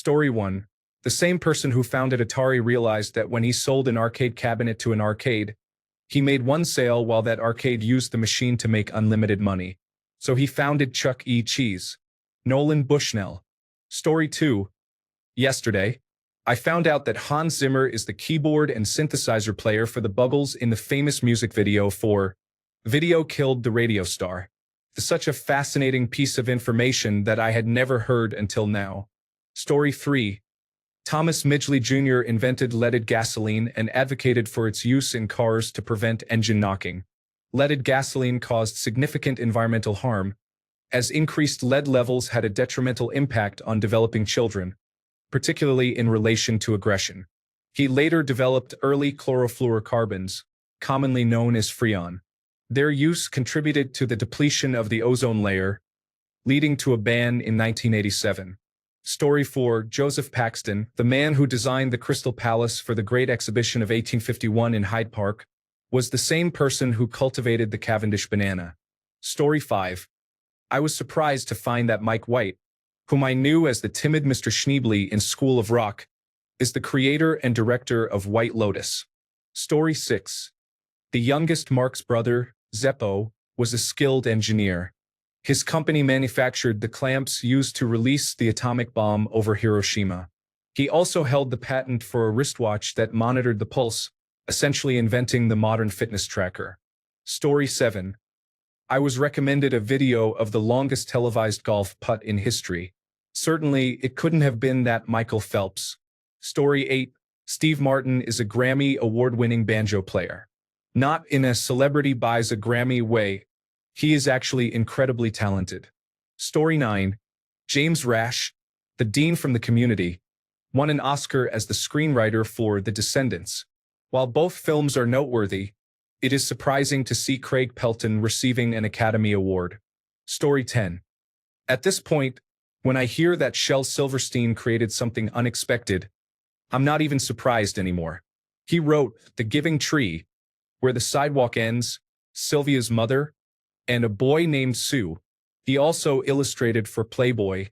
Story 1. The same person who founded Atari realized that when he sold an arcade cabinet to an arcade, he made one sale while that arcade used the machine to make unlimited money. So he founded Chuck E. Cheese. Nolan Bushnell. Story 2. Yesterday, I found out that Hans Zimmer is the keyboard and synthesizer player for the Buggles in the famous music video for Video Killed the Radio Star. Such a fascinating piece of information that I had never heard until now. Story 3. Thomas Midgley Jr. invented leaded gasoline and advocated for its use in cars to prevent engine knocking. Leaded gasoline caused significant environmental harm, as increased lead levels had a detrimental impact on developing children, particularly in relation to aggression. He later developed early chlorofluorocarbons, commonly known as Freon. Their use contributed to the depletion of the ozone layer, leading to a ban in 1987. Story 4. Joseph Paxton, the man who designed the Crystal Palace for the Great Exhibition of 1851 in Hyde Park, was the same person who cultivated the Cavendish banana. Story 5. I was surprised to find that Mike White, whom I knew as the timid Mr. Schneebly in School of Rock, is the creator and director of White Lotus. Story 6. The youngest Marx brother, Zeppo, was a skilled engineer. His company manufactured the clamps used to release the atomic bomb over Hiroshima. He also held the patent for a wristwatch that monitored the pulse, essentially inventing the modern fitness tracker. Story 7. I was recommended a video of the longest televised golf putt in history. Certainly, it couldn't have been that Michael Phelps. Story 8. Steve Martin is a Grammy award-winning banjo player. Not in a celebrity buys a Grammy way. He is actually incredibly talented. Story 9. James Rash, the dean from the Community, won an Oscar as the screenwriter for The Descendants. While both films are noteworthy, it is surprising to see Craig Pelton receiving an Academy Award. Story 10. At this point, when I hear that Shel Silverstein created something unexpected, I'm not even surprised anymore. He wrote The Giving Tree, Where the Sidewalk Ends, Sylvia's Mother, and A Boy Named Sue. He also illustrated for Playboy.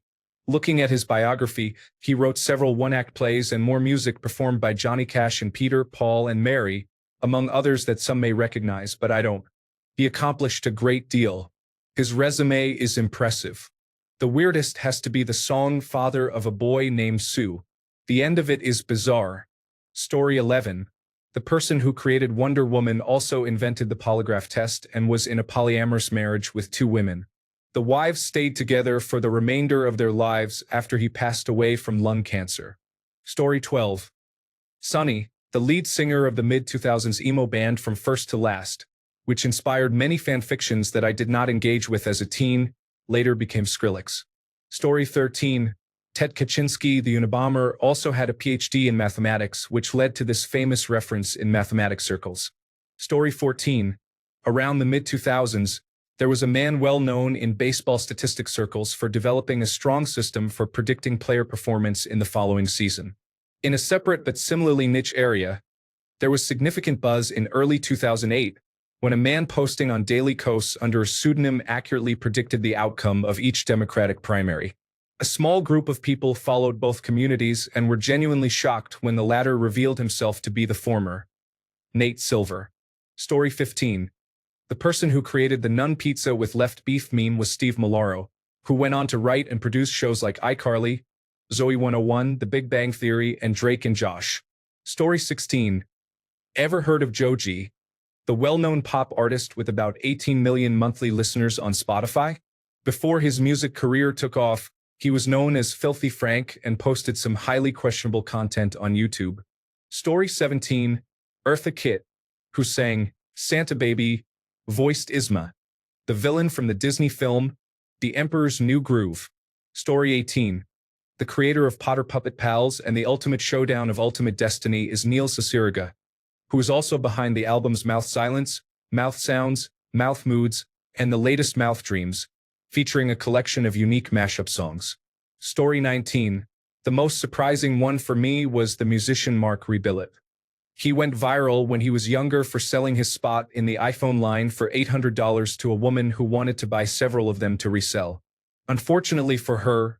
Looking at his biography, he wrote several one-act plays and more music performed by Johnny Cash and Peter, Paul, and Mary, among others that some may recognize, but I don't. He accomplished a great deal. His resume is impressive. The weirdest has to be the song Father of a Boy Named Sue. The end of it is bizarre. Story 11. The person who created Wonder Woman also invented the polygraph test and was in a polyamorous marriage with 2 women. The wives stayed together for the remainder of their lives after he passed away from lung cancer. Story 12. Sonny, the lead singer of the mid-2000s emo band From First to Last, which inspired many fanfictions that I did not engage with as a teen, later became Skrillex. Story 13. Ted Kaczynski, the Unabomber, also had a PhD in mathematics, which led to this famous reference in mathematics circles. Story 14. Around the mid-2000s, there was a man well known in baseball statistics circles for developing a strong system for predicting player performance in the following season. In a separate but similarly niche area, there was significant buzz in early 2008 when a man posting on Daily Kos under a pseudonym accurately predicted the outcome of each Democratic primary. A small group of people followed both communities and were genuinely shocked when the latter revealed himself to be the former. Nate Silver. Story 15. The person who created the Nun Pizza with Left Beef meme was Steve Malaro, who went on to write and produce shows like iCarly, Zoe 101, The Big Bang Theory, and Drake and Josh. Story 16. Ever heard of Joe G, the well-known pop artist with about 18 million monthly listeners on Spotify? Before his music career took off, he was known as Filthy Frank and posted some highly questionable content on YouTube. Story 17. Eartha Kitt, who sang Santa Baby, voiced Isma, the villain from the Disney film The Emperor's New Groove. Story 18. The creator of Potter Puppet Pals and the Ultimate Showdown of Ultimate Destiny is Neil Cicierega, who is also behind the albums Mouth Silence, Mouth Sounds, Mouth Moods, and the latest Mouth Dreams, featuring a collection of unique mashup songs. Story 19. The most surprising one for me was the musician Mark Rebillet. He went viral when he was younger for selling his spot in the iPhone line for $800 to a woman who wanted to buy several of them to resell. Unfortunately for her,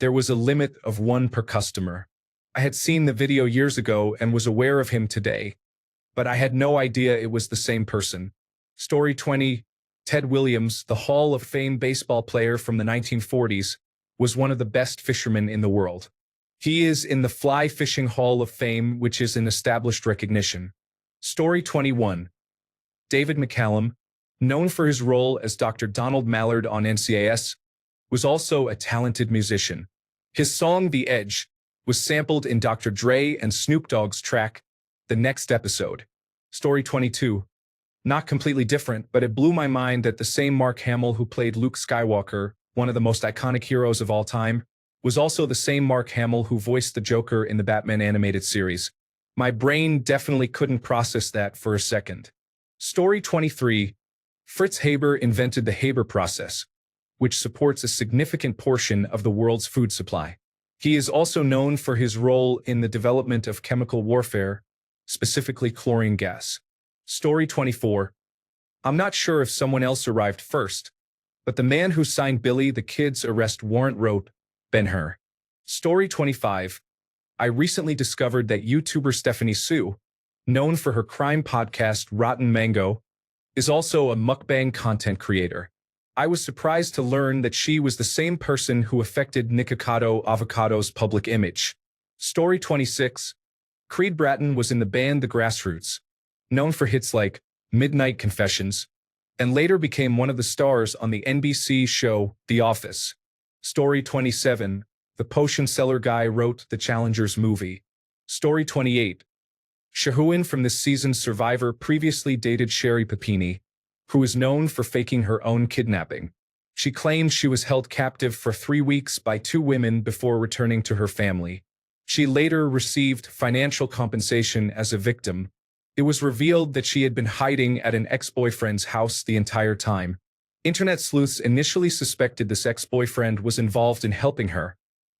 There was a limit of one per customer. I had seen the video years ago and was aware of him today, but I had no idea it was the same person. Story 20. Ted Williams, the Hall of Fame baseball player from the 1940s, was one of the best fishermen in the world. He is in the Fly Fishing Hall of Fame, which is an established recognition. Story 21. David McCallum, known for his role as Dr. Donald Mallard on NCIS, was also a talented musician. His song The Edge was sampled in Dr. Dre and Snoop Dogg's track, The Next Episode. Story 22. Not completely different, but it blew my mind that the same Mark Hamill who played Luke Skywalker, one of the most iconic heroes of all time, was also the same Mark Hamill who voiced the Joker in the Batman animated series. My brain definitely couldn't process that for a second. Story 23. Fritz Haber invented the Haber process, which supports a significant portion of the world's food supply. He is also known for his role in the development of chemical warfare, specifically chlorine gas. Story 24. I'm not sure if someone else arrived first, but the man who signed Billy the Kid's arrest warrant wrote, Ben-Hur. Story 25. I recently discovered that YouTuber Stephanie Sue, known for her crime podcast Rotten Mango, is also a mukbang content creator. I was surprised to learn that she was the same person who affected Nikocado Avocado's public image. Story 26. Creed Bratton was in the band The Grassroots, known for hits like Midnight Confessions, and later became one of the stars on the NBC show The Office. Story 27. The potion seller guy wrote the Challengers movie. Story 28. Shahuin from this season's Survivor previously dated Sherry Papini, who is known for faking her own kidnapping. She claimed she was held captive for 3 weeks by 2 women before returning to her family. She later received financial compensation as a victim. It was revealed that she had been hiding at an ex-boyfriend's house the entire time. Internet sleuths initially suspected this ex-boyfriend was involved in helping her,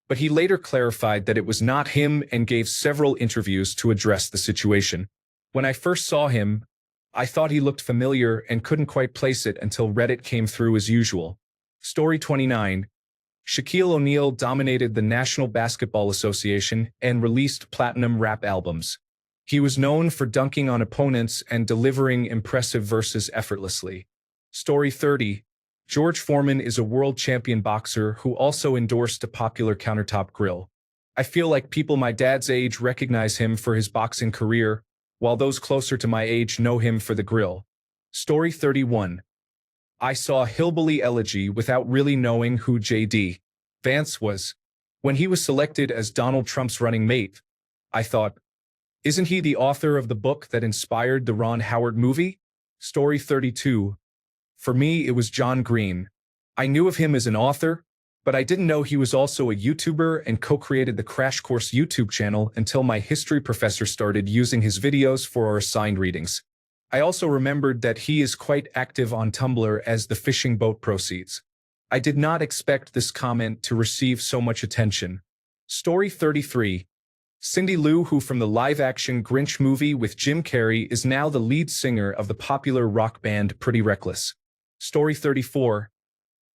but he later clarified that it was not him and gave several interviews to address the situation. When I first saw him, I thought he looked familiar and couldn't quite place it until Reddit came through as usual. Story 29. Shaquille O'Neal dominated the National Basketball Association and released platinum rap albums. He was known for dunking on opponents and delivering impressive verses effortlessly. Story 30. George Foreman is a world champion boxer who also endorsed a popular countertop grill. I feel like people my dad's age recognize him for his boxing career, while those closer to my age know him for the grill. Story 31. I saw Hillbilly Elegy without really knowing who J.D. Vance was. When he was selected as Donald Trump's running mate, I thought, isn't he the author of the book that inspired the Ron Howard movie? Story 32. For me, it was John Green. I knew of him as an author, but I didn't know he was also a YouTuber and co-created the Crash Course YouTube channel until my history professor started using his videos for our assigned readings. I also remembered that he is quite active on Tumblr as the fishing boat proceeds. I did not expect this comment to receive so much attention. Story 33. Cindy Lou, who from the live-action Grinch movie with Jim Carrey is now the lead singer of the popular rock band Pretty Reckless. Story 34.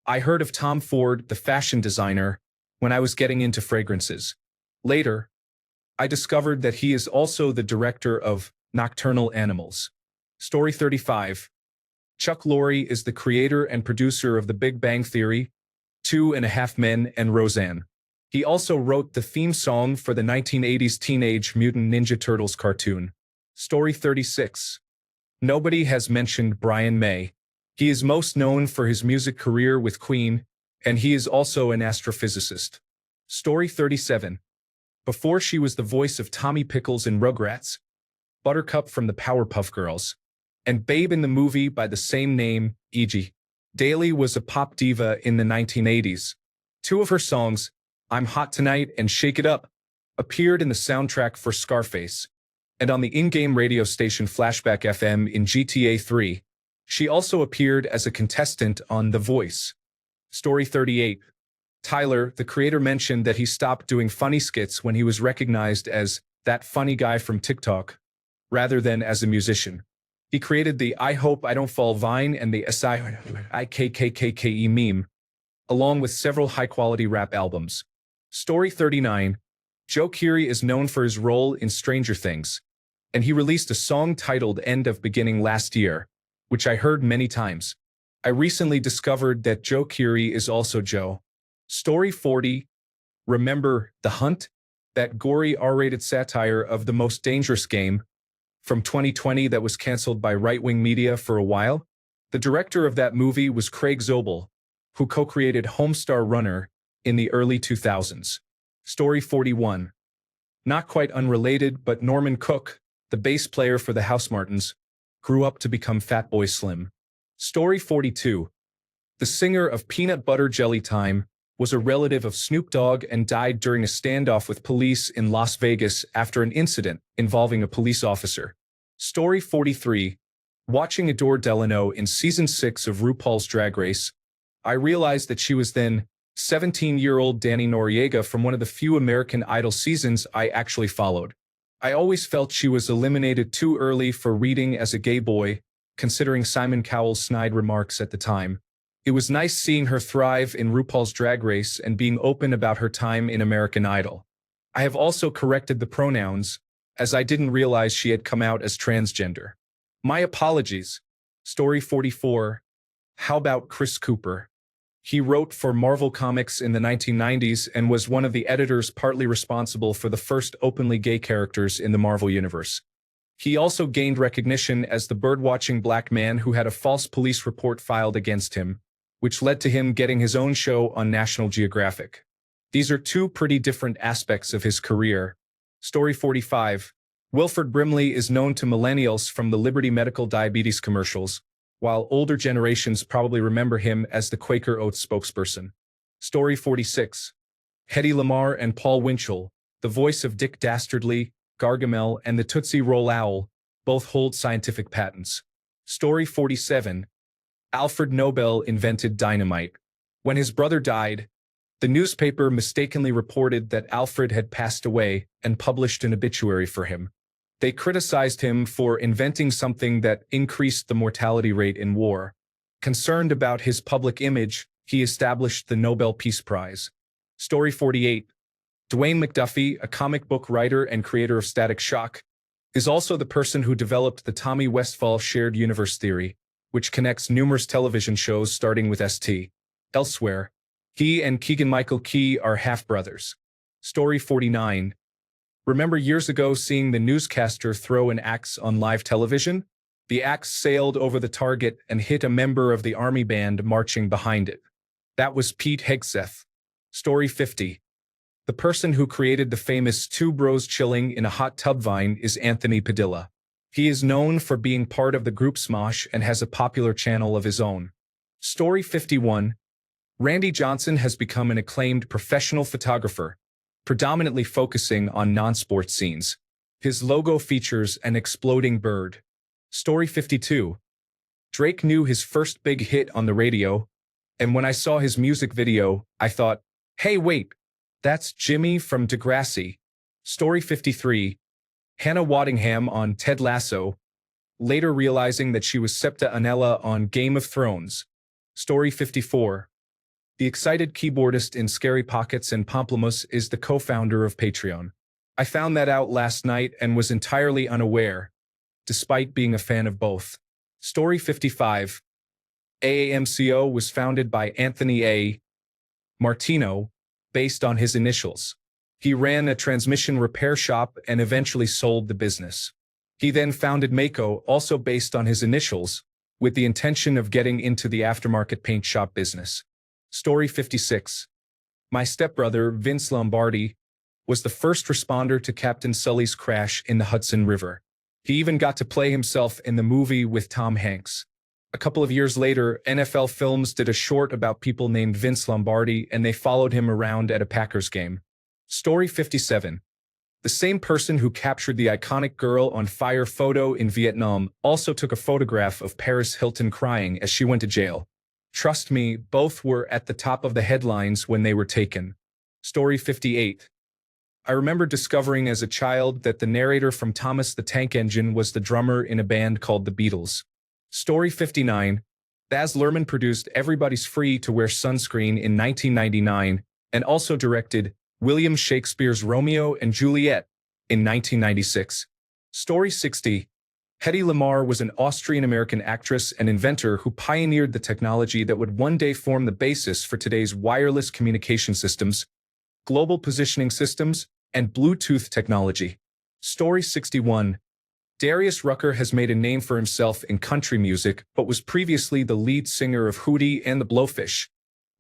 I heard of Tom Ford, the fashion designer, when I was getting into fragrances. Later, I discovered that he is also the director of Nocturnal Animals. Story 35. Chuck Lorre is the creator and producer of The Big Bang Theory, 2.5 Men, and Roseanne. He also wrote the theme song for the 1980s Teenage Mutant Ninja Turtles cartoon. Story 36. Nobody has mentioned Brian May. He is most known for his music career with Queen, and he is also an astrophysicist. Story 37. Before she was the voice of Tommy Pickles in Rugrats, Buttercup from the Powerpuff Girls, and Babe in the movie by the same name, e.g. Daly was a pop diva in the 1980s. 2 of her songs, I'm Hot Tonight and Shake It Up, appeared in the soundtrack for Scarface, and on the in-game radio station Flashback FM in GTA 3. She also appeared as a contestant on The Voice. Story 38. Tyler, the creator, mentioned that he stopped doing funny skits when he was recognized as that funny guy from TikTok, rather than as a musician. He created the I Hope I Don't Fall Vine and the SIKKKKE meme, along with several high-quality rap albums. Story 39. Joe Keery is known for his role in Stranger Things, and he released a song titled End of Beginning last year, which I heard many times. I recently discovered that Joe Keery is also Joe. Story 40. Remember The Hunt? That gory R-rated satire of The Most Dangerous Game from 2020 that was canceled by right-wing media for a while? The director of that movie was Craig Zobel, who co-created Homestar Runner in the early 2000s. Story 41. Not quite unrelated, but Norman Cook, the bass player for the Housemartins, grew up to become Fatboy Slim. Story 42. The singer of Peanut Butter Jelly Time was a relative of Snoop Dogg and died during a standoff with police in Las Vegas after an incident involving a police officer. Story 43. Watching Adore Delano in Season 6 of RuPaul's Drag Race, I realized that she was then 17-year-old Danny Noriega from one of the few American Idol seasons I actually followed. I always felt she was eliminated too early for reading as a gay boy, considering Simon Cowell's snide remarks at the time. It was nice seeing her thrive in RuPaul's Drag Race and being open about her time in American Idol. I have also corrected the pronouns, as I didn't realize she had come out as transgender. My apologies. Story 44. How about Chris Cooper? He wrote for Marvel Comics in the 1990s and was one of the editors partly responsible for the first openly gay characters in the Marvel Universe. He also gained recognition as the bird-watching black man who had a false police report filed against him, which led to him getting his own show on National Geographic. These are two pretty different aspects of his career. Story 45. Wilford Brimley is known to millennials from the Liberty Medical Diabetes commercials, while older generations probably remember him as the Quaker Oats spokesperson. Story 46. Hedy Lamarr and Paul Winchell, the voice of Dick Dastardly, Gargamel, and the Tootsie Roll Owl, both hold scientific patents. Story 47. Alfred Nobel invented dynamite. When his brother died, the newspaper mistakenly reported that Alfred had passed away and published an obituary for him. They criticized him for inventing something that increased the mortality rate in war. Concerned about his public image, he established the Nobel Peace Prize. Story 48. Dwayne McDuffie, a comic book writer and creator of Static Shock, is also the person who developed the Tommy Westphal shared universe theory, which connects numerous television shows starting with St. Elsewhere. He and Keegan-Michael Key are half-brothers. Story 49. Remember years ago seeing the newscaster throw an axe on live television? The axe sailed over the target and hit a member of the army band marching behind it. That was Pete Hegseth. Story 50. The person who created the famous Two Bros Chilling in a Hot Tub Vine is Anthony Padilla. He is known for being part of the group Smosh and has a popular channel of his own. Story 51. Randy Johnson has become an acclaimed professional photographer, predominantly focusing on non-sports scenes. His logo features an exploding bird. Story 52. Drake knew his first big hit on the radio, and when I saw his music video, I thought, hey wait, that's Jimmy from Degrassi. Story 53. Hannah Waddingham on Ted Lasso, later realizing that she was Septa Unella on Game of Thrones. Story 54. The excited keyboardist in Scary Pockets and Pomplamoose is the co-founder of Patreon. I found that out last night and was entirely unaware, despite being a fan of both. Story 55. AAMCO was founded by Anthony A. Martino, based on his initials. He ran a transmission repair shop and eventually sold the business. He then founded Mako, also based on his initials, with the intention of getting into the aftermarket paint shop business. Story 56. My stepbrother, Vince Lombardi, was the first responder to Captain Sully's crash in the Hudson River. He even got to play himself in the movie with Tom Hanks. A couple of years later, NFL Films did a short about people named Vince Lombardi, and they followed him around at a Packers game. Story 57. The same person who captured the iconic girl on fire photo in Vietnam also took a photograph of Paris Hilton crying as she went to jail. Trust me, both were at the top of the headlines when they were taken. Story 58. I remember discovering as a child that the narrator from Thomas the Tank Engine was the drummer in a band called the Beatles. Story 59. Baz Luhrmann produced Everybody's Free to Wear Sunscreen in 1999 and also directed William Shakespeare's Romeo and Juliet in 1996. Story 60. Hedy Lamarr was an Austrian-American actress and inventor who pioneered the technology that would one day form the basis for today's wireless communication systems, global positioning systems, and Bluetooth technology. Story 61. Darius Rucker has made a name for himself in country music, but was previously the lead singer of Hootie and the Blowfish,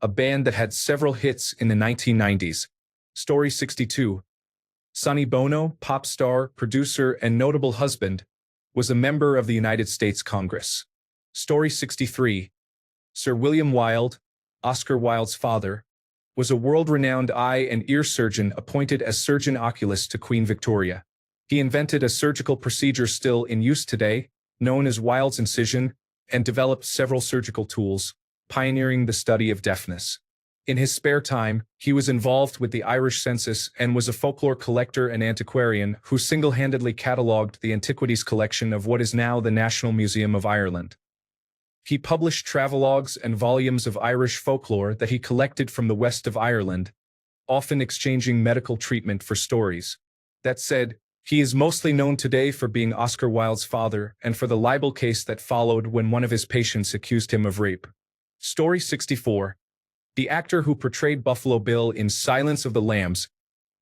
a band that had several hits in the 1990s. Story 62. Sonny Bono, pop star, producer, and notable husband, was a member of the United States Congress. Story 63. Sir William Wilde, Oscar Wilde's father, was a world-renowned eye and ear surgeon appointed as surgeon oculist to Queen Victoria. He invented a surgical procedure still in use today, known as Wilde's incision, and developed several surgical tools, pioneering the study of deafness. In his spare time, he was involved with the Irish census and was a folklore collector and antiquarian who single-handedly catalogued the antiquities collection of what is now the National Museum of Ireland. He published travelogues and volumes of Irish folklore that he collected from the west of Ireland, often exchanging medical treatment for stories. That said, he is mostly known today for being Oscar Wilde's father and for the libel case that followed when one of his patients accused him of rape. Story 64. The actor who portrayed Buffalo Bill in Silence of the Lambs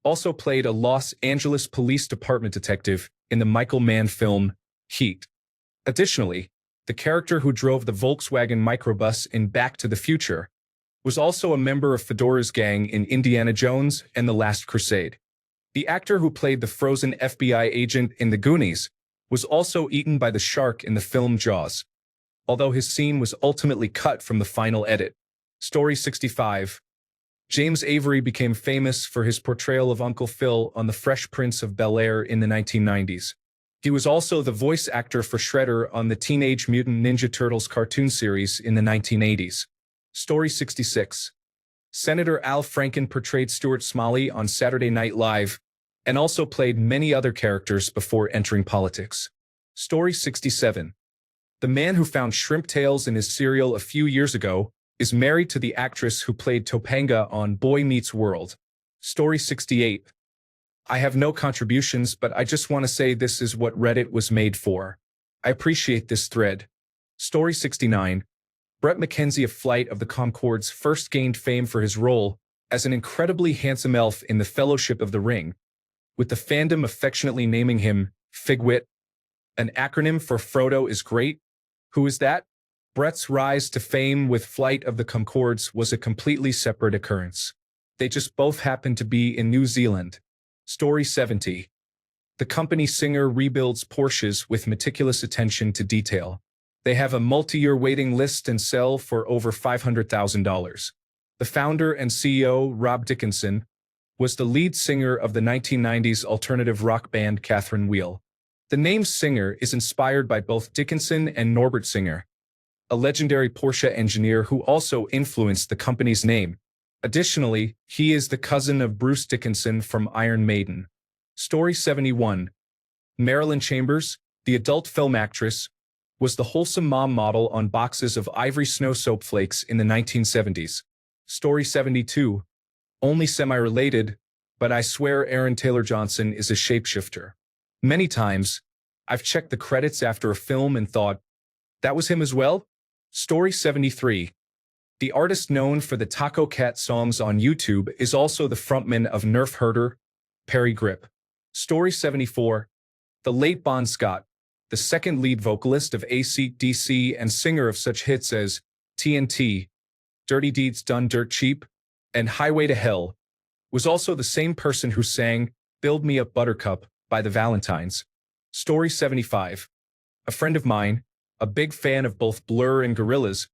also played a Los Angeles Police Department detective in the Michael Mann film Heat. Additionally, the character who drove the Volkswagen microbus in Back to the Future was also a member of Fedora's gang in Indiana Jones and The Last Crusade. The actor who played the frozen FBI agent in The Goonies was also eaten by the shark in the film Jaws, although his scene was ultimately cut from the final edit. Story 65. James Avery became famous for his portrayal of Uncle Phil on The Fresh Prince of Bel-Air in the 1990s. He was also the voice actor for Shredder on the Teenage Mutant Ninja Turtles cartoon series in the 1980s. Story 66. Senator Al Franken portrayed Stuart Smalley on Saturday Night Live and also played many other characters before entering politics. Story 67. The man who found shrimp tails in his cereal a few years ago is married to the actress who played Topanga on Boy Meets World. Story 68. I have no contributions, but I just want to say this is what Reddit was made for. I appreciate this thread. Story 69. Brett McKenzie of Flight of the Conchords first gained fame for his role as an incredibly handsome elf in The Fellowship of the Ring, with the fandom affectionately naming him Figwit. An acronym for Frodo is great. Who is that? Brett's rise to fame with Flight of the Conchords was a completely separate occurrence. They just both happened to be in New Zealand. Story 70. The company Singer rebuilds Porsches with meticulous attention to detail. They have a multi-year waiting list and sell for over $500,000. The founder and CEO, Rob Dickinson, was the lead singer of the 1990s alternative rock band Catherine Wheel. The name Singer is inspired by both Dickinson and Norbert Singer, a legendary Porsche engineer who also influenced the company's name. Additionally, he is the cousin of Bruce Dickinson from Iron Maiden. Story 71. Marilyn Chambers, the adult film actress, was the wholesome mom model on boxes of Ivory Snow soap flakes in the 1970s. Story 72. Only semi-related, but I swear Aaron Taylor Johnson is a shapeshifter. Many times, I've checked the credits after a film and thought, that was him as well? Story 73. The artist known for the Taco Cat songs on YouTube is also the frontman of Nerf Herder, Perry Grip. Story 74. The late Bon Scott, the second lead vocalist of AC/DC and singer of such hits as TNT, Dirty Deeds Done Dirt Cheap, and Highway to Hell, was also the same person who sang Build Me Up Buttercup by the Valentines. Story 75. A friend of mine, a big fan of both Blur and Gorillaz,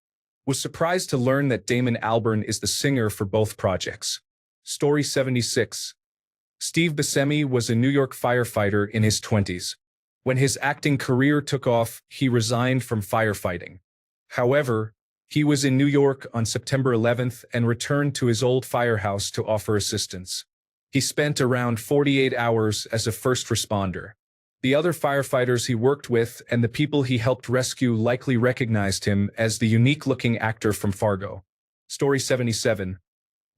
was surprised to learn that Damon Albarn is the singer for both projects. Story 76. Steve Buscemi was a New York firefighter in his 20s. When his acting career took off, he resigned from firefighting. However, he was in New York on September 11th and returned to his old firehouse to offer assistance. He spent around 48 hours as a first responder. The other firefighters he worked with and the people he helped rescue likely recognized him as the unique-looking actor from Fargo. Story 77.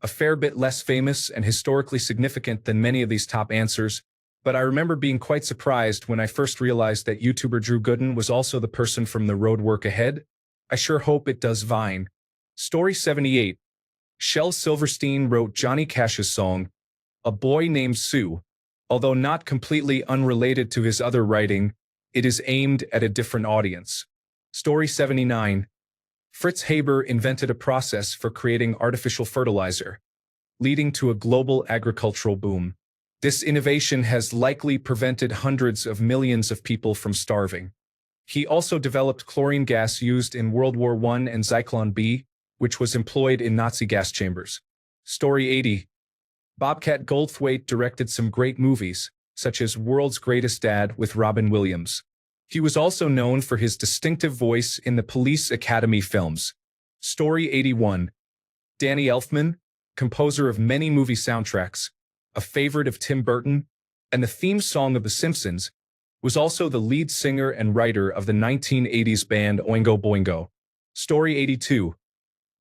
a fair bit less famous and historically significant than many of these top answers, but I remember being quite surprised when I first realized that YouTuber Drew Gooden was also the person from The Road Work Ahead. I sure hope it does Vine. Story 78. Shel Silverstein wrote Johnny Cash's song, A Boy Named Sue. Although not completely unrelated to his other writing, it is aimed at a different audience. Story 79. Fritz Haber invented a process for creating artificial fertilizer, leading to a global agricultural boom. This innovation has likely prevented hundreds of millions of people from starving. He also developed chlorine gas used in World War I and Zyklon B, which was employed in Nazi gas chambers. Story 80. Bobcat Goldthwait directed some great movies, such as World's Greatest Dad with Robin Williams. He was also known for his distinctive voice in the Police Academy films. Story 81. Danny Elfman, composer of many movie soundtracks, a favorite of Tim Burton, and the theme song of The Simpsons, was also the lead singer and writer of the 1980s band Oingo Boingo. Story 82.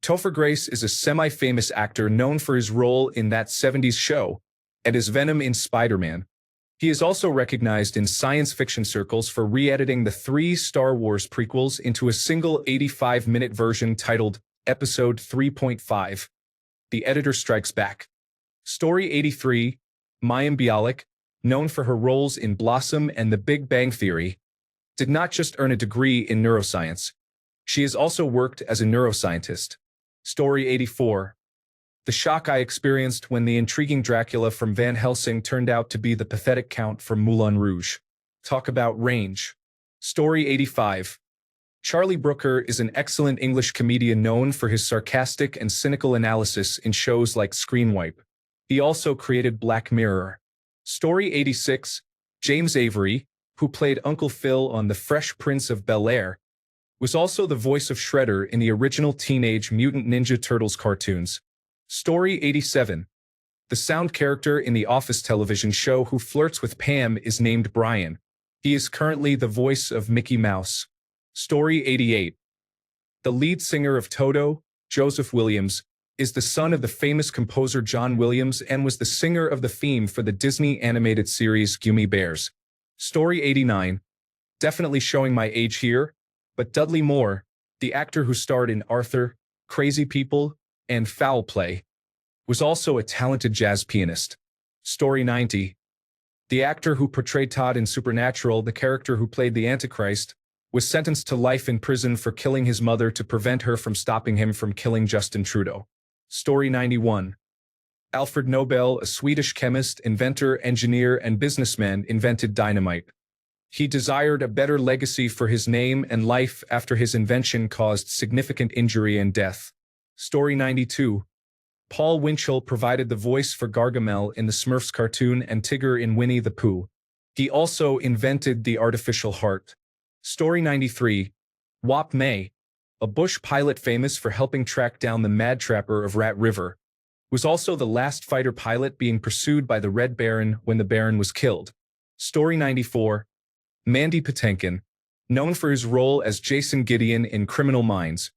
Topher Grace is a semi-famous actor known for his role in That 70s Show and as Venom in Spider-Man. He is also recognized in science fiction circles for re-editing the 3 Star Wars prequels into a single 85-minute version titled Episode 3.5. The Editor Strikes Back. Story 83. Mayim Bialik, known for her roles in Blossom and The Big Bang Theory, did not just earn a degree in neuroscience. She has also worked as a neuroscientist. Story 84. The shock I experienced when the intriguing Dracula from Van Helsing turned out to be the pathetic Count from Moulin Rouge. Talk about range. Story 85. Charlie Brooker is an excellent English comedian known for his sarcastic and cynical analysis in shows like Screenwipe. He also created Black Mirror. Story 86. James Avery, who played Uncle Phil on The Fresh Prince of Bel-Air, was also the voice of Shredder in the original Teenage Mutant Ninja Turtles cartoons. Story 87. The sound character in the Office television show who flirts with Pam is named Brian. He is currently the voice of Mickey Mouse. Story 88. The lead singer of Toto, Joseph Williams, is the son of the famous composer John Williams and was the singer of the theme for the Disney animated series Gummy Bears. Story 89. Definitely showing my age here, but Dudley Moore, the actor who starred in Arthur, Crazy People, and Foul Play, was also a talented jazz pianist. Story 90. The actor who portrayed Todd in Supernatural, the character who played the Antichrist, was sentenced to life in prison for killing his mother to prevent her from stopping him from killing Justin Trudeau. Story 91. Alfred Nobel, a Swedish chemist, inventor, engineer, and businessman, invented dynamite. He desired a better legacy for his name and life after his invention caused significant injury and death. Story 92. Paul Winchell provided the voice for Gargamel in the Smurfs cartoon and Tigger in Winnie the Pooh. He also invented the artificial heart. Story 93. Wap May, a bush pilot famous for helping track down the Mad Trapper of Rat River, was also the last fighter pilot being pursued by the Red Baron when the Baron was killed. Story 94. Mandy Patinkin, known for his role as Jason Gideon in Criminal Minds,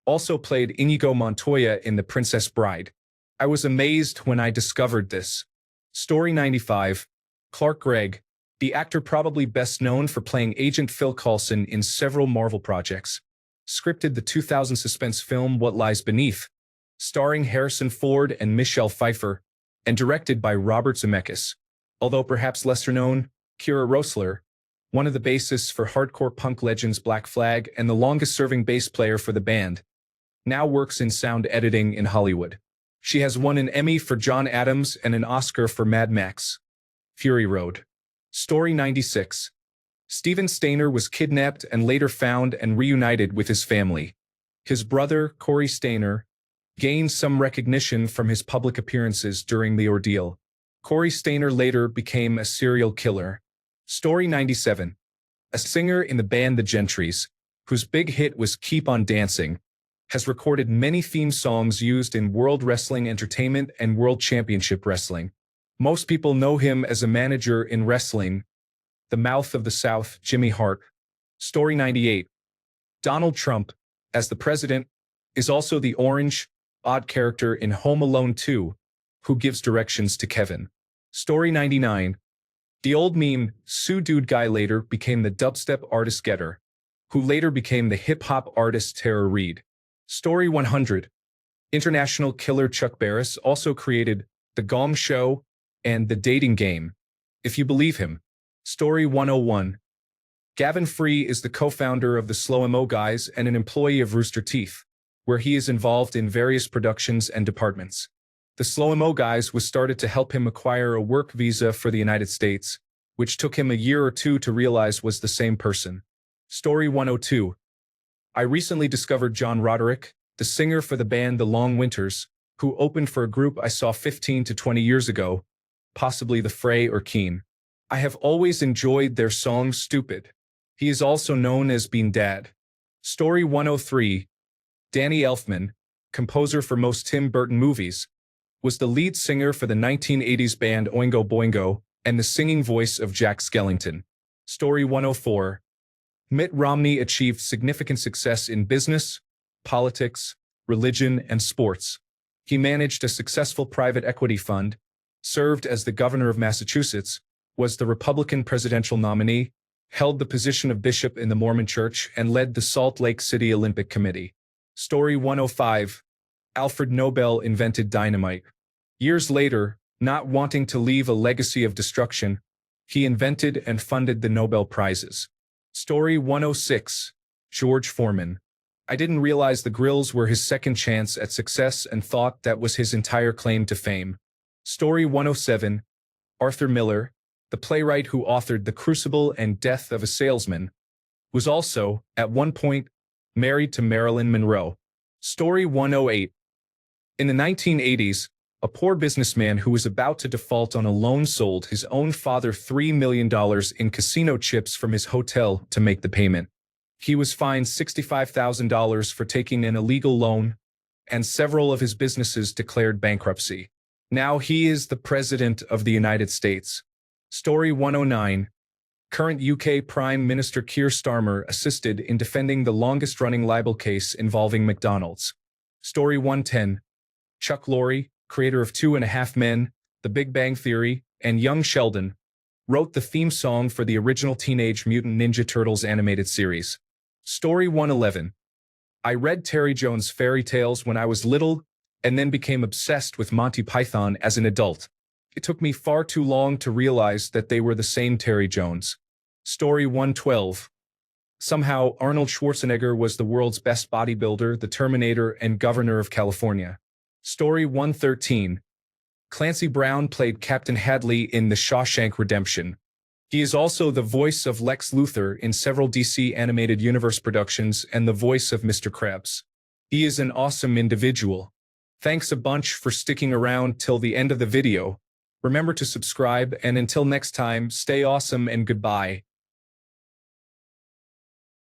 also played Inigo Montoya in The Princess Bride. I was amazed when I discovered this. Story 95. Clark Gregg, the actor probably best known for playing Agent Phil Coulson in several Marvel projects, scripted the 2000 suspense film What Lies Beneath, starring Harrison Ford and Michelle Pfeiffer, and directed by Robert Zemeckis. Although perhaps lesser known, Kira Rosler, one of the bassists for hardcore punk legends Black Flag and the longest-serving bass player for the band, now works in sound editing in Hollywood. She has won an Emmy for John Adams and an Oscar for Mad Max. Fury Road. Story 96. Steven Stayner was kidnapped and later found and reunited with his family. His brother, Corey Stayner, gained some recognition from his public appearances during the ordeal. Corey Stayner later became a serial killer. Story 97. A singer in the band The Gentrys, whose big hit was Keep on Dancing, has recorded many theme songs used in World Wrestling Entertainment and World Championship Wrestling. Most people know him as a manager in wrestling, the Mouth of the South, Jimmy Hart. Story 98. Donald Trump, as the president, is also the orange, odd character in Home Alone 2, who gives directions to Kevin. Story 99. The old meme, Sue Dude Guy later became the dubstep artist Getter, who later became the hip-hop artist Tara Reid. Story 100. International killer Chuck Barris also created The Gong Show and The Dating Game, if you believe him. Story 101. Gavin Free is the co-founder of the Slow Mo Guys and an employee of Rooster Teeth, where he is involved in various productions and departments. The Slow Mo Guys was started to help him acquire a work visa for the United States, which took him a year or two to realize was the same person. Story 102. I recently discovered John Roderick, the singer for the band The Long Winters, who opened for a group I saw 15 to 20 years ago, possibly The Fray or Keen. I have always enjoyed their song Stupid. He is also known as Bean Dad. Story 103. Danny Elfman, composer for most Tim Burton movies, was the lead singer for the 1980s band Oingo Boingo and the singing voice of Jack Skellington. Story 104. Mitt Romney achieved significant success in business, politics, religion, and sports. He managed a successful private equity fund, served as the governor of Massachusetts, was the Republican presidential nominee, held the position of bishop in the Mormon Church, and led the Salt Lake City Olympic Committee. Story 105. Alfred Nobel invented dynamite. Years later, not wanting to leave a legacy of destruction, he invented and funded the Nobel Prizes. Story 106. George Foreman. I didn't realize the grills were his second chance at success and thought that was his entire claim to fame. Story 107. Arthur Miller, the playwright who authored The Crucible and Death of a Salesman, was also, at one point, married to Marilyn Monroe. Story 108. In the 1980s, a poor businessman who was about to default on a loan sold his own father $3 million in casino chips from his hotel to make the payment. He was fined $65,000 for taking an illegal loan, and several of his businesses declared bankruptcy. Now he is the President of the United States. Story 109. Current UK Prime Minister Keir Starmer assisted in defending the longest-running libel case involving McDonald's. Story 110. Chuck Lorre, creator of 2.5 Men, The Big Bang Theory, and Young Sheldon, wrote the theme song for the original Teenage Mutant Ninja Turtles animated series. Story 111. I read Terry Jones' fairy tales when I was little and then became obsessed with Monty Python as an adult. It took me far too long to realize that they were the same Terry Jones. Story 112. Somehow, Arnold Schwarzenegger was the world's best bodybuilder, the Terminator, and governor of California. Story 113. Clancy Brown played Captain Hadley in The Shawshank Redemption. He is also the voice of Lex Luthor in several DC Animated Universe productions and the voice of Mr. Krabs. He is an awesome individual. Thanks a bunch for sticking around till the end of the video. Remember to subscribe, and until next time, stay awesome and goodbye.